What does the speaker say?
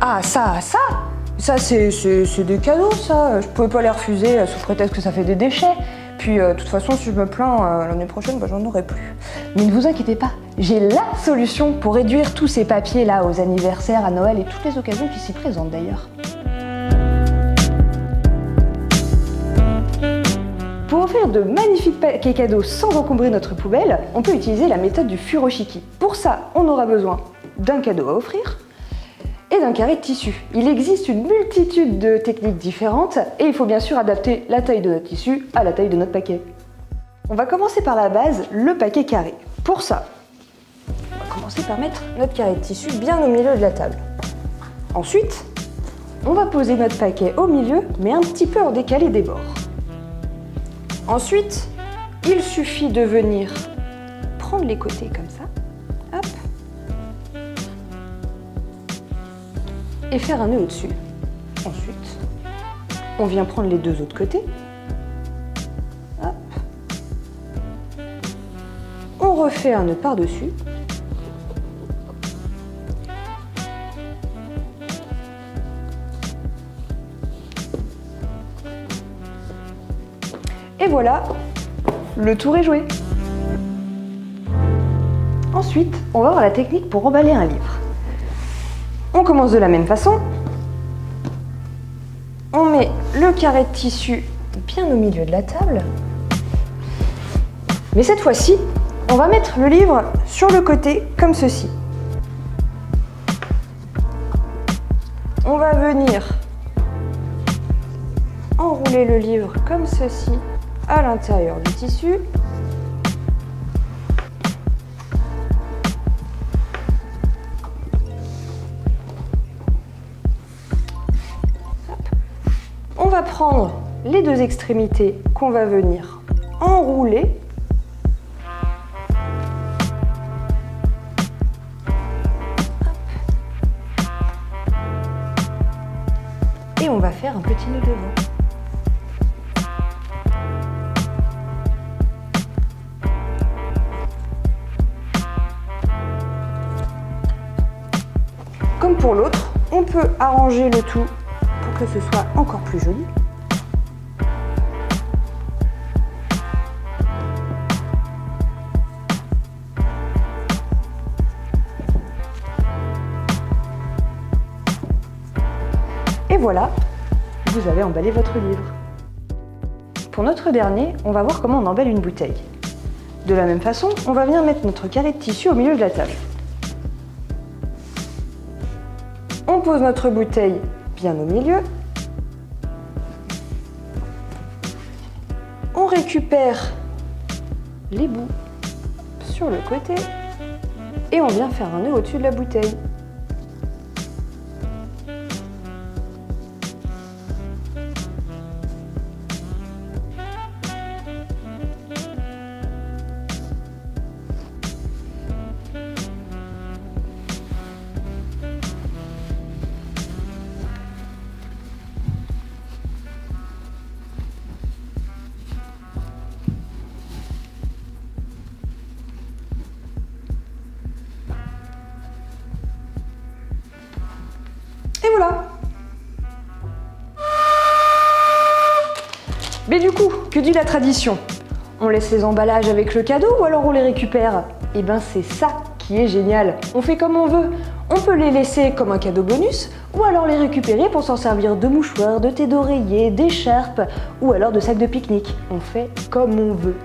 Ah, ça c'est des cadeaux, ça. Je pouvais pas les refuser sous prétexte que ça fait des déchets. Puis, de toute façon, si je me plains, l'année prochaine, j'en aurai plus. Mais ne vous inquiétez pas, j'ai la solution pour réduire tous ces papiers-là aux anniversaires, à Noël et toutes les occasions qui s'y présentent d'ailleurs. Pour offrir de magnifiques paquets cadeaux sans encombrer notre poubelle, on peut utiliser la méthode du furoshiki. Pour ça, on aura besoin d'un cadeau à offrir et d'un carré de tissu. Il existe une multitude de techniques différentes et il faut bien sûr adapter la taille de notre tissu à la taille de notre paquet. On va commencer par la base, le paquet carré. Pour ça, on va commencer par mettre notre carré de tissu bien au milieu de la table. Ensuite, on va poser notre paquet au milieu, mais un petit peu en décalé des bords. Ensuite, il suffit de venir prendre les côtés comme ça, hop, et faire un nœud au-dessus. Ensuite, on vient prendre les deux autres côtés, hop, on refait un nœud par-dessus, et voilà, le tour est joué. Ensuite, on va voir la technique pour emballer un livre. On commence de la même façon. On met le carré de tissu bien au milieu de la table. Mais cette fois-ci, on va mettre le livre sur le côté comme ceci. On va venir enrouler le livre comme ceci à l'intérieur du tissu. On va prendre les deux extrémités qu'on va venir enrouler. Et on va faire un petit nœud devant. Comme pour l'autre, on peut arranger le tout pour que ce soit encore plus joli. Et voilà, vous avez emballé votre livre. Pour notre dernier, on va voir comment on emballe une bouteille. De la même façon, on va venir mettre notre carré de tissu au milieu de la table. On pose notre bouteille bien au milieu. On récupère les bouts sur le côté et on vient faire un nœud au-dessus de la bouteille. Et voilà. Mais du coup, que dit la tradition? On laisse les emballages avec le cadeau ou alors on les récupère? Eh ben c'est ça qui est génial. On fait comme on veut. On peut les laisser comme un cadeau bonus ou alors les récupérer pour s'en servir de mouchoirs, de thé d'oreiller, d'écharpes ou alors de sacs de pique-nique. On fait comme on veut.